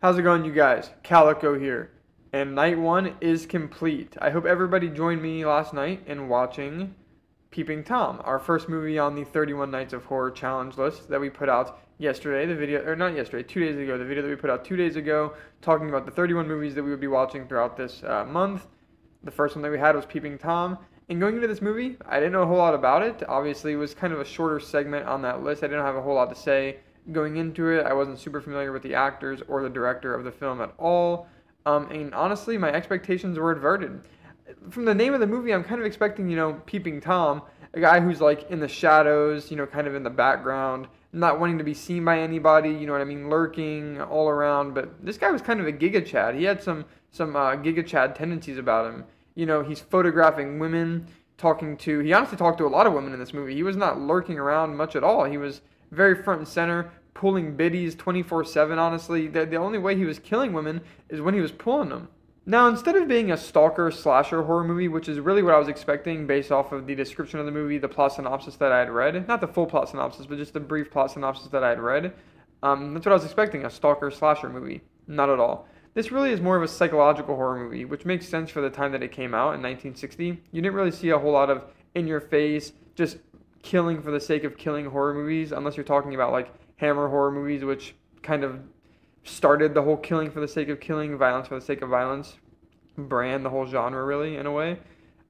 How's it going, you guys? Calico here, and night one is complete. I hope everybody joined me last night in watching Peeping Tom, our first movie on the 31 Nights of Horror challenge list that we put out yesterday. The video, or not yesterday, 2 days ago. The video that we put out 2 days ago, talking about the 31 movies that we would be watching throughout this month. The first one that we had was Peeping Tom. And going into this movie, I didn't know a whole lot about it. Obviously, it was kind of a shorter segment on that list. I didn't have a whole lot to say going into it. I wasn't super familiar with the actors or the director of the film at all. And honestly, my expectations were averted. From the name of the movie, I'm kind of expecting, Peeping Tom, a guy who's like in the shadows, kind of in the background, not wanting to be seen by anybody, you know what I mean, lurking all around. But this guy was kind of a Giga Chad. He had some Giga Chad tendencies about him. He's photographing women, he honestly talked to a lot of women in this movie. He was not lurking around much at all. He was very front and center, pulling biddies 24/7, honestly. The only way he was killing women is when he was pulling them. Now, instead of being a stalker slasher horror movie, which is really what I was expecting based off of the description of the movie, the plot synopsis that I had read, not the full plot synopsis, but just the brief plot synopsis that I had read, that's what I was expecting, a stalker slasher movie. Not at all. This really is more of a psychological horror movie, which makes sense for the time that it came out in 1960. You didn't really see a whole lot of in-your-face, just killing for the sake of killing horror movies, unless you're talking about like Hammer horror movies, which kind of started the whole killing for the sake of killing, violence for the sake of violence brand, the whole genre really, in a way.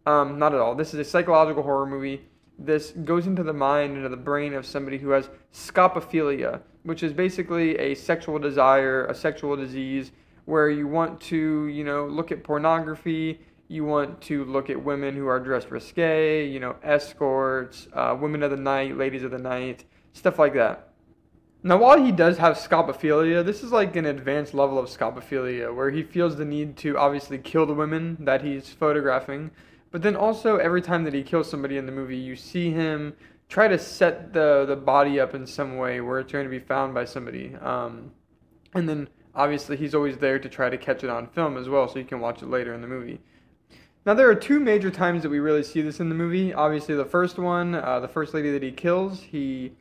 Not at all. This is a psychological horror movie. This goes into the mind, into the brain of somebody who has scopophilia, which is basically a sexual desire, a sexual disease, where you want to, look at pornography, you want to look at women who are dressed risque, escorts, women of the night, ladies of the night, stuff like that. Now, while he does have scopophilia, this is like an advanced level of scopophilia, where he feels the need to obviously kill the women that he's photographing, but then also every time that he kills somebody in the movie, you see him try to set the body up in some way where it's going to be found by somebody. And then obviously he's always there to try to catch it on film as well, so you can watch it later in the movie. Now, there are two major times that we really see this in the movie. Obviously, the first one, the first lady that he kills, he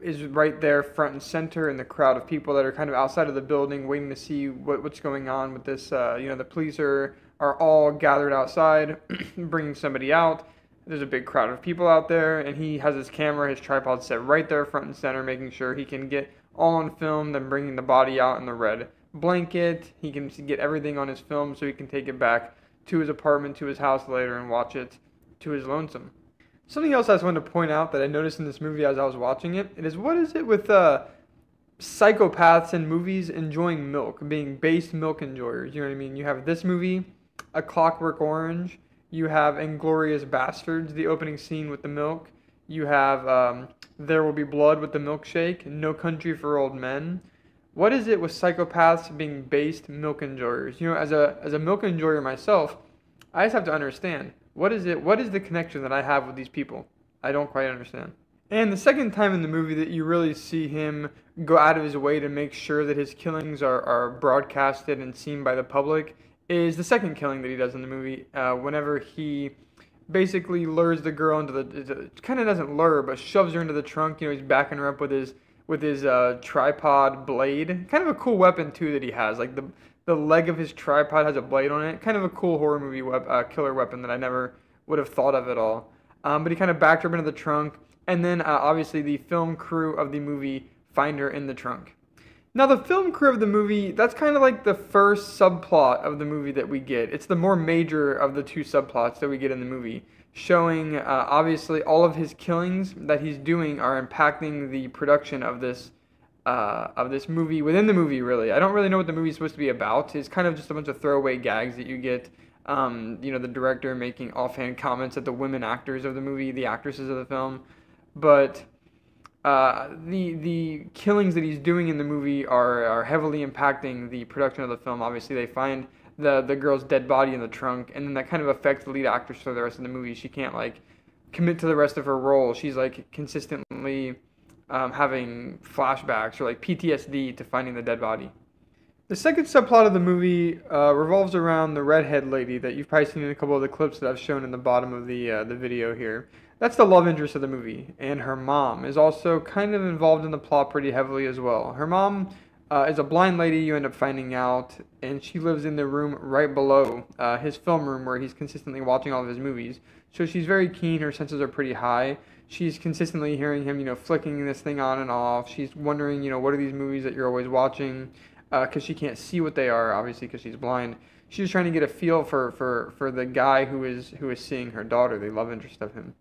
is right there front and center in the crowd of people that are kind of outside of the building waiting to see what's going on with this. The police are all gathered outside bringing somebody out. There's a big crowd of people out there, and he has his camera, his tripod set right there front and center, making sure he can get all on film, then bringing the body out in the red blanket. He can get everything on his film so he can take it back to his apartment, to his house later, and watch it to his lonesome. Something else I just wanted to point out that I noticed in this movie as I was watching it, what is it with psychopaths in movies enjoying milk, being base milk enjoyers? You know what I mean? You have this movie, A Clockwork Orange. You have Inglourious Bastards, the opening scene with the milk. You have There Will Be Blood with the milkshake, No Country for Old Men. What is it with psychopaths being based milk enjoyers? As a milk enjoyer myself, I just have to understand. What is the connection that I have with these people? I don't quite understand. And the second time in the movie that you really see him go out of his way to make sure that his killings are broadcasted and seen by the public is the second killing that he does in the movie, whenever he basically lures the girl into the kind of doesn't lure, but shoves her into the trunk. He's backing her up with his tripod blade. Kind of a cool weapon too that he has. Like the leg of his tripod has a blade on it. Kind of a cool horror movie killer weapon that I never would have thought of at all. But he kind of backed her up into the trunk, and then obviously the film crew of the movie find her in the trunk. Now, the film crew of the movie, that's kind of like the first subplot of the movie that we get. It's the more major of the two subplots that we get in the movie, showing obviously all of his killings that he's doing are impacting the production of this movie within the movie, really. I don't really know what the movie's supposed to be about. It's kind of just a bunch of throwaway gags that you get. The director making offhand comments at the women actors of the movie, the actresses of the film. But the killings that he's doing in the movie are heavily impacting the production of the film. Obviously, they find the girl's dead body in the trunk, and then that kind of affects the lead actress for the rest of the movie. She can't commit to the rest of her role. She's consistently having flashbacks or PTSD to finding the dead body. The second subplot of the movie revolves around the redhead lady that you've probably seen in a couple of the clips that I've shown in the bottom of the video here. That's the love interest of the movie, and her mom is also kind of involved in the plot pretty heavily as well. Her mom is a blind lady, you end up finding out, and she lives in the room right below his film room where he's consistently watching all of his movies. So she's very keen, her senses are pretty high. She's consistently hearing him, flicking this thing on and off. She's wondering, what are these movies that you're always watching? Because she can't see what they are, obviously, because she's blind. She's trying to get a feel for the guy who is seeing her daughter, the love interest of him.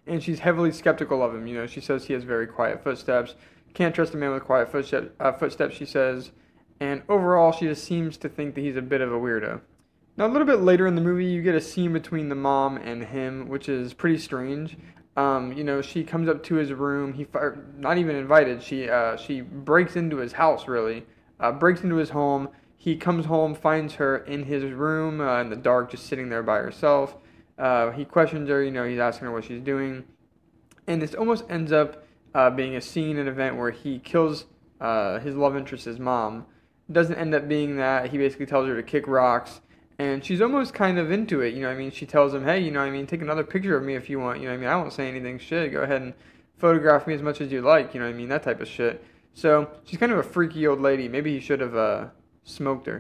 And she's heavily skeptical of him. She says he has very quiet footsteps. Can't trust a man with quiet footsteps, she says. And overall, she just seems to think that he's a bit of a weirdo. Now, a little bit later in the movie, you get a scene between the mom and him, which is pretty strange. She comes up to his room. Not even invited. She breaks into his house, really. Breaks into his home. He comes home, finds her in his room in the dark, just sitting there by herself. He questions her, he's asking her what she's doing. And this almost ends up being a scene, an event where he kills his love interest's mom. Doesn't end up being that. He basically tells her to kick rocks. And she's almost kind of into it, She tells him, hey, take another picture of me if you want, I won't say anything, shit. Go ahead and photograph me as much as you like, that type of shit. So she's kind of a freaky old lady. Maybe he should have smoked her,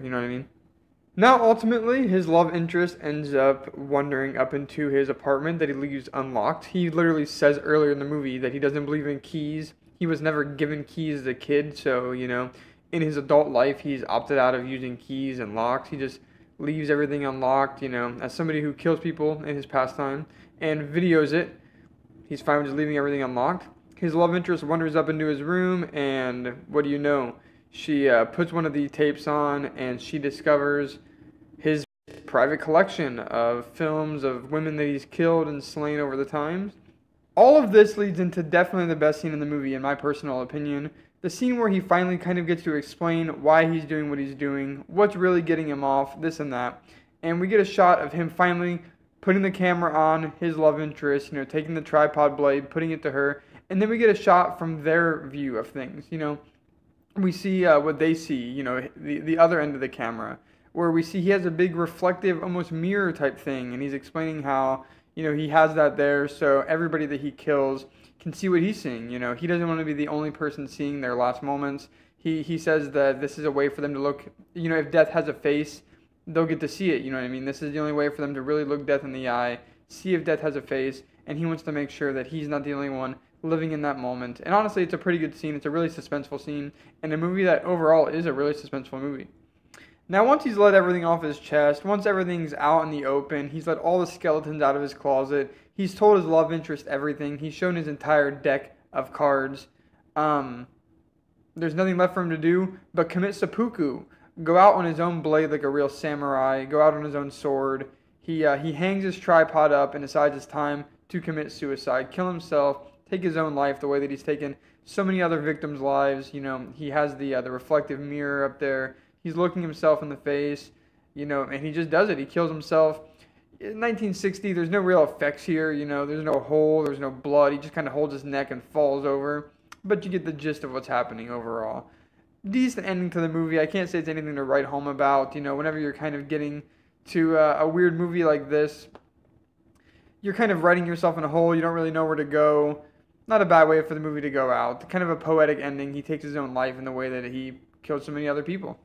Now, ultimately, his love interest ends up wandering up into his apartment that he leaves unlocked. He literally says earlier in the movie that he doesn't believe in keys. He was never given keys as a kid, so, in his adult life, he's opted out of using keys and locks. He just leaves everything unlocked, as somebody who kills people in his pastime and videos it. He's fine with just leaving everything unlocked. His love interest wanders up into his room, and what do you know? She puts one of the tapes on, and she discovers his private collection of films of women that he's killed and slain over the times. All of this leads into definitely the best scene in the movie, in my personal opinion. The scene where he finally kind of gets to explain why he's doing what he's doing, what's really getting him off, this and that. And we get a shot of him finally putting the camera on his love interest, taking the tripod blade, putting it to her. And then we get a shot from their view of things, We see what they see, the other end of the camera, where we see he has a big reflective, almost mirror type thing. And he's explaining how, he has that there so everybody that he kills can see what he's seeing. He doesn't want to be the only person seeing their last moments. He says that this is a way for them to look, if death has a face, they'll get to see it, This is the only way for them to really look death in the eye, see if death has a face, and he wants to make sure that he's not the only one living in that moment. And honestly, it's a pretty good scene. It's a really suspenseful scene, and a movie that overall is a really suspenseful movie. Now, once he's let everything off his chest, once everything's out in the open, he's let all the skeletons out of his closet, he's told his love interest everything, he's shown his entire deck of cards, there's nothing left for him to do but commit seppuku, go out on his own blade like a real samurai, go out on his own sword. He hangs his tripod up and decides it's time to commit suicide, kill himself, take his own life the way that he's taken so many other victims' lives. He has the reflective mirror up there. He's looking himself in the face, and he just does it. He kills himself. In 1960, there's no real effects here, there's no hole, there's no blood. He just kind of holds his neck and falls over. But you get the gist of what's happening overall. Decent ending to the movie. I can't say it's anything to write home about. Whenever you're kind of getting to a weird movie like this, you're kind of writing yourself in a hole. You don't really know where to go. Not a bad way for the movie to go out. Kind of a poetic ending. He takes his own life in the way that he killed so many other people.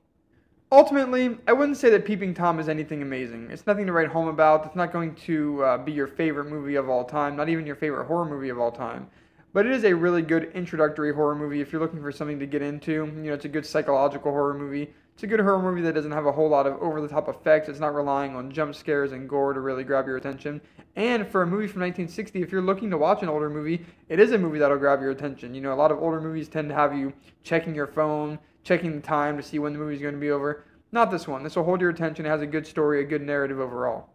Ultimately, I wouldn't say that Peeping Tom is anything amazing. It's nothing to write home about. It's not going to be your favorite movie of all time, not even your favorite horror movie of all time. But it is a really good introductory horror movie if you're looking for something to get into. It's a good psychological horror movie. It's a good horror movie that doesn't have a whole lot of over-the-top effects. It's not relying on jump scares and gore to really grab your attention. And for a movie from 1960, if you're looking to watch an older movie, it is a movie that'll grab your attention. A lot of older movies tend to have you checking your phone, checking the time to see when the movie's going to be over. Not this one. This will hold your attention. It has a good story, a good narrative overall.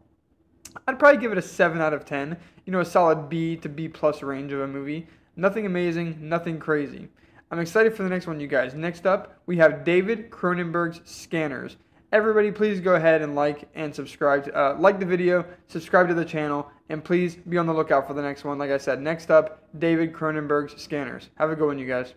I'd probably give it a 7 out of 10. A solid B to B plus range of a movie. Nothing amazing, nothing crazy. I'm excited for the next one, you guys. Next up, we have David Cronenberg's Scanners. Everybody, please go ahead and like and subscribe. Like the video, subscribe to the channel, and please be on the lookout for the next one. Like I said, next up, David Cronenberg's Scanners. Have a good one, you guys.